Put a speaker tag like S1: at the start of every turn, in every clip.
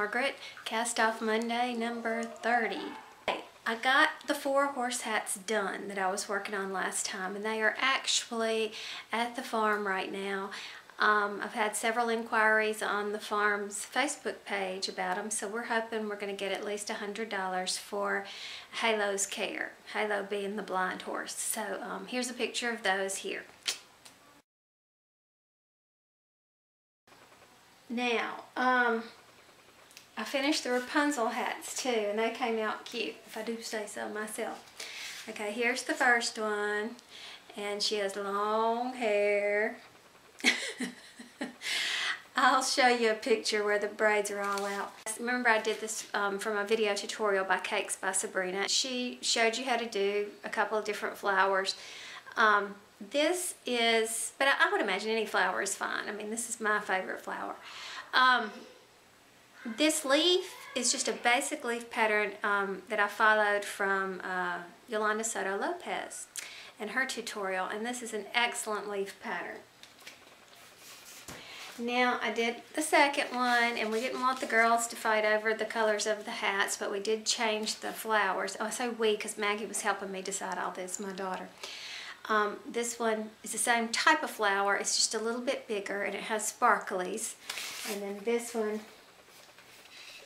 S1: Margaret, Cast Off Monday number 30. I got the 4 horse hats done that I was working on last time, and they are actually at the farm right now. I've had several inquiries on the farm's Facebook page about them, so we're hoping we're going to get at least $100 for Halo's care, Halo being the blind horse. So here's a picture of those here. Now, I finished the Rapunzel hats too, and they came out cute, if I do say so myself. Okay, here's the first one, and she has long hair. I'll show you a picture where the braids are all out. Remember, I did this from a video tutorial by Cakes by Sabrina. She showed you how to do a couple of different flowers. This is, but I would imagine any flower is fine. I mean, this is my favorite flower. This leaf is just a basic leaf pattern that I followed from Yolanda Soto Lopez and her tutorial, and this is an excellent leaf pattern. Now, I did the second one, and we didn't want the girls to fight over the colors of the hats, but we did change the flowers. Oh, I say we because Maggie was helping me decide all this, my daughter. This one is the same type of flower, it's just a little bit bigger, and it has sparklies. And then this one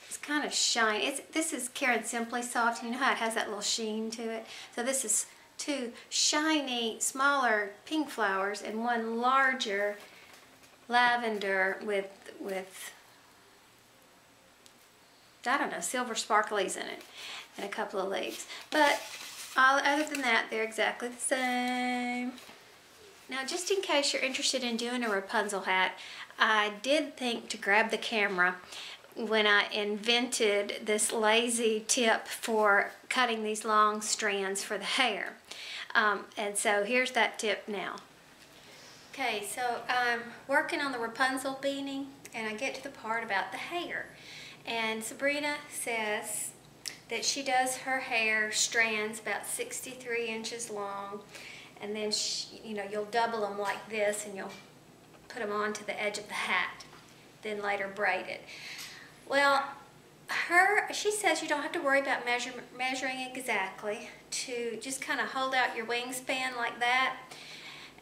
S1: is kind of shiny. This is Karen Simply Soft. You know how it has that little sheen to it? So this is 2 shiny, smaller pink flowers and 1 larger lavender with I don't know, silver sparklies in it, and a couple of leaves. But other than that, they're exactly the same. Now, just in case you're interested in doing a Rapunzel hat, I did think to grab the camera when I invented this lazy tip for cutting these long strands for the hair. And so here's that tip now. Okay, so I'm working on the Rapunzel beanie, and I get to the part about the hair. And Sabrina says that she does her hair strands about 63 inches long, and then you'll double them like this, and you'll put them onto the edge of the hat, then later braid it. Well, she says you don't have to worry about measuring exactly, to just kind of hold out your wingspan like that,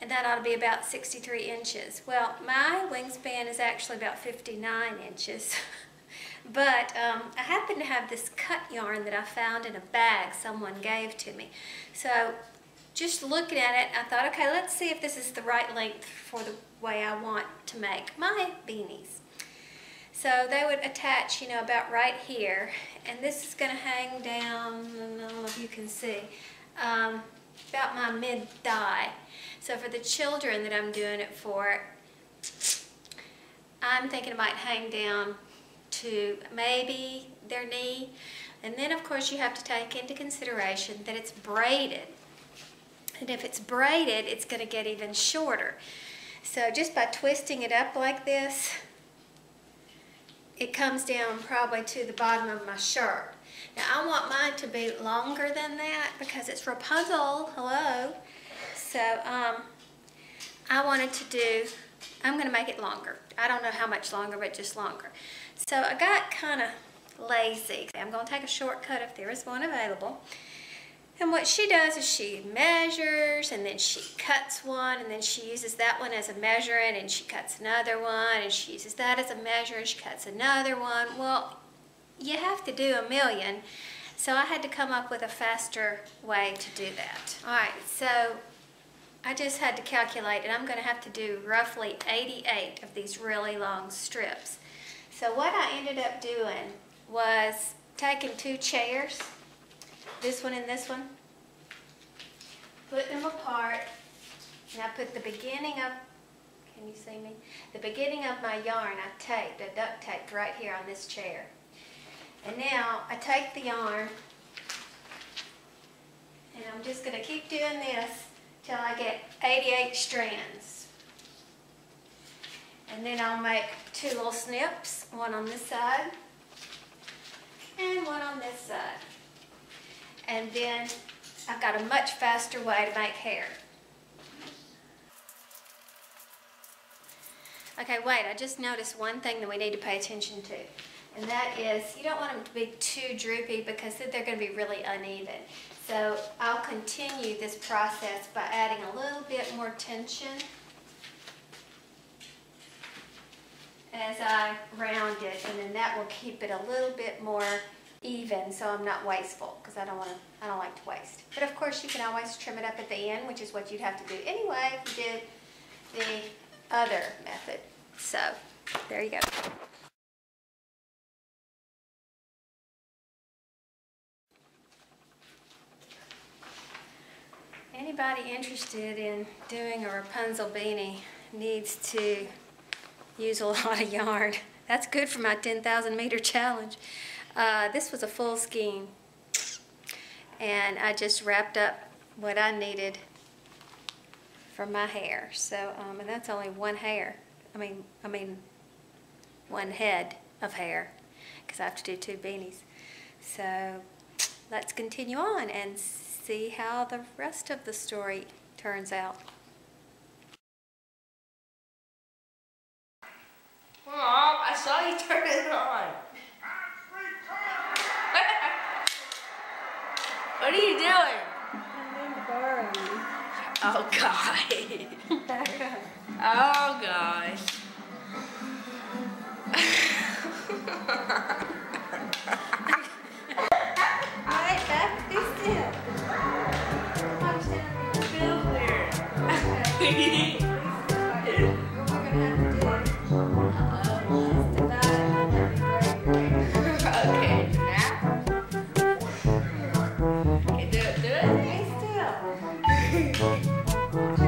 S1: and that ought to be about 63 inches. Well, my wingspan is actually about 59 inches. But I happen to have this cut yarn that I found in a bag someone gave to me. So just looking at it, I thought, okay, let's see if this is the right length for the way I want to make my beanies. So they would attach, about right here. And this is going to hang down, I don't know if you can see, about my mid-thigh. So for the children that I'm doing it for, I'm thinking it might hang down to maybe their knee. And then of course you have to take into consideration that it's braided. And if it's braided, it's going to get even shorter. So just by twisting it up like this, it comes down probably to the bottom of my shirt. Now I want mine to be longer than that because it's Rapunzel, hello. So I wanted to do, I'm going to make it longer. I don't know how much longer, but just longer. So I got kind of lazy. I'm going to take a shortcut if there is one available. And what she does is she measures, and then she cuts one, and then she uses that one as a measuring, and she cuts another one, and she uses that as a measure, and she cuts another one. Well, you have to do a million, so I had to come up with a faster way to do that. Alright, so I just had to calculate, and I'm going to have to do roughly 88 of these really long strips. So what I ended up doing was taking 2 chairs, this one and this one, put them apart, and I put the beginning of, can you see me? The beginning of my yarn I duct taped right here on this chair. And now I take the yarn, and I'm just going to keep doing this till I get 88 strands. And then I'll make 2 little snips, one on this side and one on this side. And then I've got a much faster way to make hair. Okay, wait, I just noticed one thing that we need to pay attention to. And that is, you don't want them to be too droopy because then they're going to be really uneven. So I'll continue this process by adding a little bit more tension as I round it, and then that will keep it a little bit more even, so I'm not wasteful, because I don't like to waste. But of course you can always trim it up at the end, which is what you'd have to do anyway if you did the other method. So there you go. Anybody interested in doing a Rapunzel beanie needs to use a lot of yarn. That's good for my 10,000 meter challenge. This was a full skein, and I just wrapped up what I needed for my hair. So, and that's only one hair. I mean, one head of hair, because I have to do 2 beanies. So let's continue on and see how the rest of the story turns out.
S2: Mom, I saw you turn it on. What are you doing?
S1: I'm going to borrow you.
S2: Oh, God. Oh, gosh.
S1: Alright, back, be still.
S2: Feels weird. Okay.
S1: What we're going to have to do is divide
S2: Okay, now. Okay, do it.
S1: Stay still.